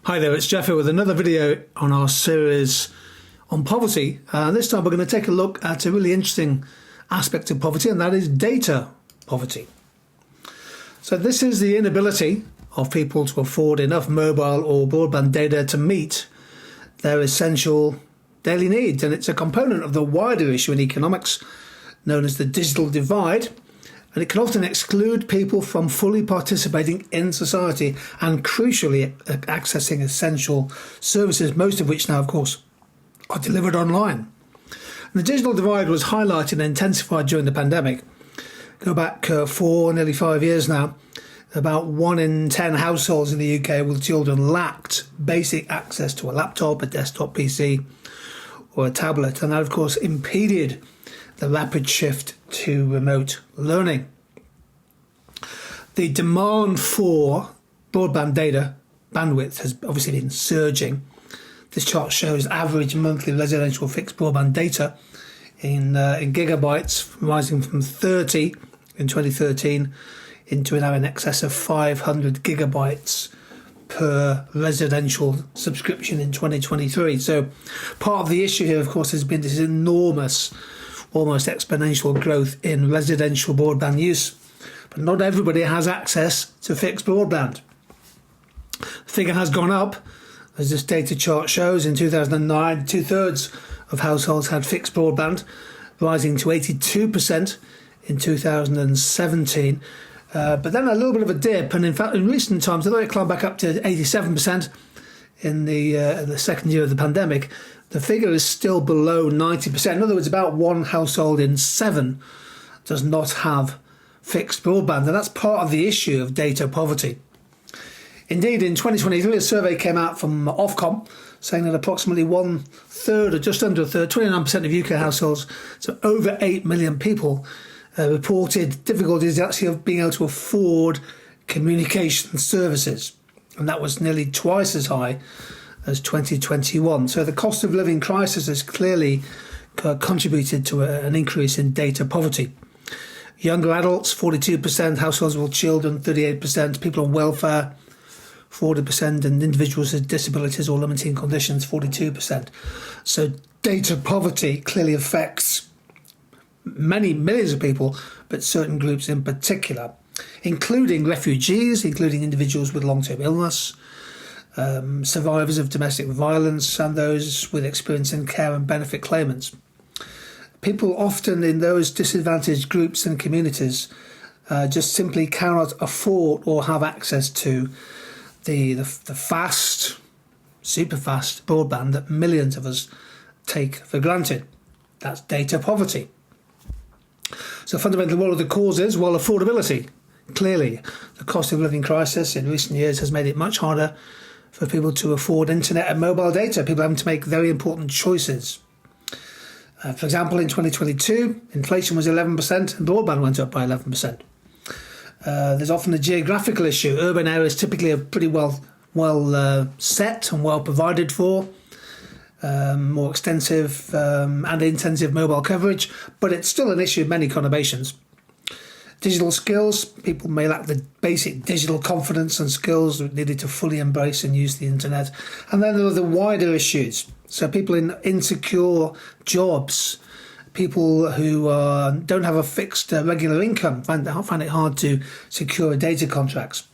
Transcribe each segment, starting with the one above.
Hi there, it's Geoff here with another video on our series on poverty. This time we're going to take a look at a really interesting aspect of poverty, and that is data poverty. So this is the inability of people to afford enough mobile or broadband data to meet their essential daily needs, and it's a component of the wider issue in economics known as the digital divide. And it can often exclude people from fully participating in society and, crucially, accessing essential services, most of which now, of course, are delivered online. And the digital divide was highlighted and intensified during the pandemic. Go back nearly 5 years now, about 1 in 10 households in the UK with children lacked basic access to a laptop, a desktop PC or a tablet. And that, of course, impeded the rapid shift to remote learning. The demand for broadband data bandwidth has obviously been surging. This chart shows average monthly residential fixed broadband data in gigabytes, rising from 30 in 2013 into now in excess of 500 gigabytes per residential subscription in 2023. So part of the issue here, of course, has been this enormous, almost exponential growth in residential broadband use. But not everybody has access to fixed broadband. The figure has gone up, as this data chart shows. In 2009, 2/3 of households had fixed broadband, rising to 82% in 2017. But then a little bit of a dip, and in fact, in recent times, although it climbed back up to 87% in the second year of the pandemic, the figure is still below 90%. In other words, about 1 household in 7 does not have fixed broadband, and that's part of the issue of data poverty. Indeed, in 2023, a survey came out from Ofcom saying that approximately 1/3, or just under a third, 29% of UK households, so over 8 million people, reported difficulties actually of being able to afford communication services, and that was nearly twice as high as 2021. So the cost of living crisis has clearly contributed to an increase in data poverty. Younger adults, 42%, households with children, 38%, people on welfare, 40%, and individuals with disabilities or limiting conditions, 42%. So data poverty clearly affects many millions of people, but certain groups in particular, including refugees, including individuals with long-term illness, survivors of domestic violence, and those with experience in care and benefit claimants. People often in those disadvantaged groups and communities just simply cannot afford or have access to the fast, super fast broadband that millions of us take for granted. That's data poverty. So fundamentally, what are the causes? Well, affordability. Clearly, the cost of living crisis in recent years has made it much harder for people to afford internet and mobile data. People having to make very important choices. For example, in 2022, inflation was 11% and broadband went up by 11%. There's often a geographical issue. Urban areas typically are pretty well set and well provided for, more extensive and intensive mobile coverage, but it's still an issue of many conurbations. Digital skills, people may lack the basic digital confidence and skills needed to fully embrace and use the internet. And then there are the wider issues. So people in insecure jobs, people who don't have a fixed regular income, find it hard to secure data contracts.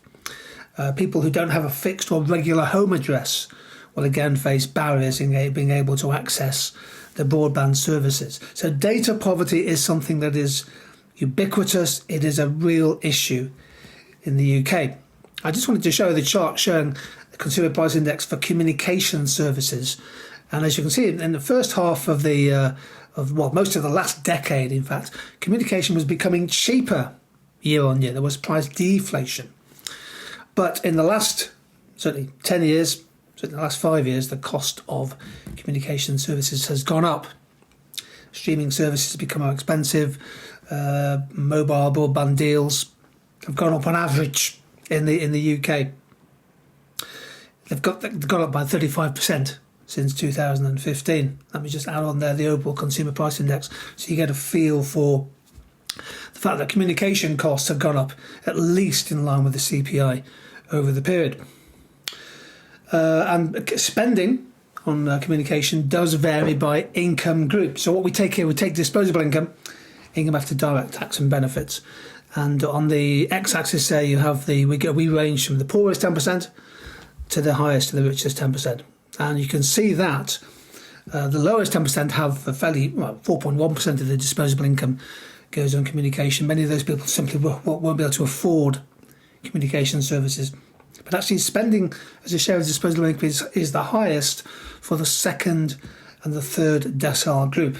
People who don't have a fixed or regular home address will again face barriers in being able to access the broadband services. So data poverty is something that is ubiquitous. It is a real issue in the UK. I just wanted to show the chart showing the Consumer Price Index for communication services. And as you can see, in the first half of most of the last decade, in fact, communication was becoming cheaper year on year. There was price deflation. But in the last, certainly 10 years, certainly the last 5 years, the cost of communication services has gone up. Streaming services become more expensive. Mobile broadband deals have gone up on average in the UK. They've gone up by 35% since 2015. Let me just add on there the overall consumer price index, so you get a feel for the fact that communication costs have gone up at least in line with the CPI over the period. And spending on communication does vary by income group. So what we take here, we take disposable income after direct tax and benefits. And on the x-axis there, you have we range from the poorest 10% to the highest, to the richest 10%. And you can see that the lowest 10% have a fairly, 4.1% of the disposable income goes on communication. Many of those people simply won't be able to afford communication services. But actually spending as a share of disposable income is the highest for the second and the third decile group.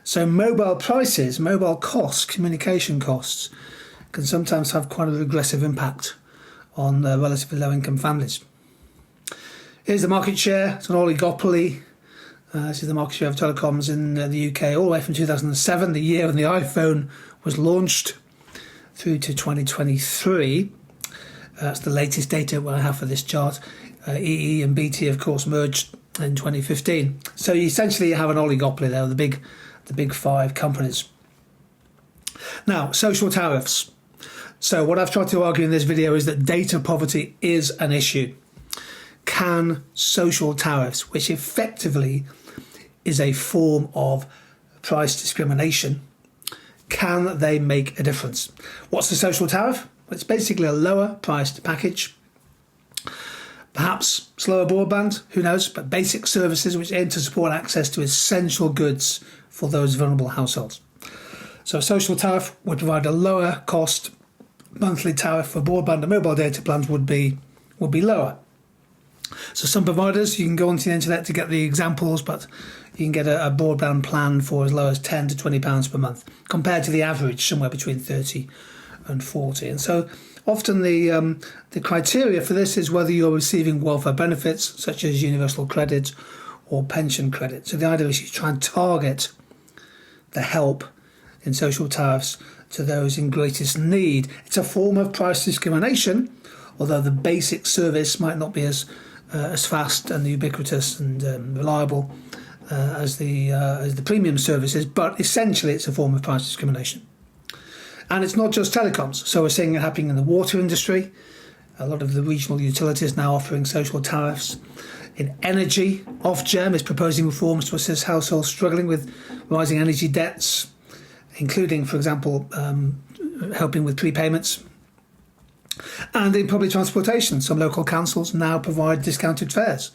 So mobile prices, mobile costs, communication costs can sometimes have quite a regressive impact on relatively low income families. Here's the market share. It's an oligopoly. This is the market share of telecoms in the UK all the way from 2007, the year when the iPhone was launched, through to 2023. That's the latest data I have for this chart. EE and BT, of course, merged in 2015. So you essentially have an oligopoly there, the big five companies. Now, social tariffs. So what I've tried to argue in this video is that data poverty is an issue. Can social tariffs, which effectively is a form of price discrimination, can they make a difference? What's the social tariff? Well, it's basically a lower priced package. Perhaps slower broadband, who knows, but basic services which aim to support access to essential goods for those vulnerable households. So a social tariff would provide a lower cost monthly tariff for broadband and mobile data plans would be lower. So some providers, you can go onto the internet to get the examples, but you can get a broadband plan for as low as £10 to £20 per month, compared to the average somewhere between 30 and 40. And so often the criteria for this is whether you're receiving welfare benefits such as universal credit or pension credit. So the idea is you try and target the help in social tariffs to those in greatest need. It's a form of price discrimination, although the basic service might not be as fast and ubiquitous and reliable as the premium services, but essentially it's a form of price discrimination. And it's not just telecoms. So we're seeing it happening in the water industry. A lot of the regional utilities now offering social tariffs. In energy, Ofgem is proposing reforms to assist households struggling with rising energy debts, including, for example, helping with prepayments. And in public transportation, some local councils now provide discounted fares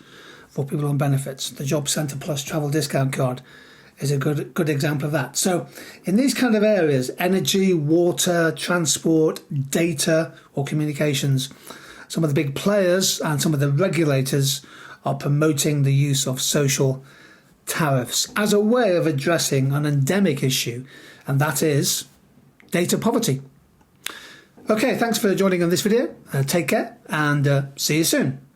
for people on benefits. The Job Centre Plus travel discount card is a good example of that. So in these kind of areas, energy, water, transport, data or communications, some of the big players and some of the regulators are promoting the use of social tariffs as a way of addressing an endemic issue, and that is data poverty. Okay, thanks for joining on this video. Take care and see you soon.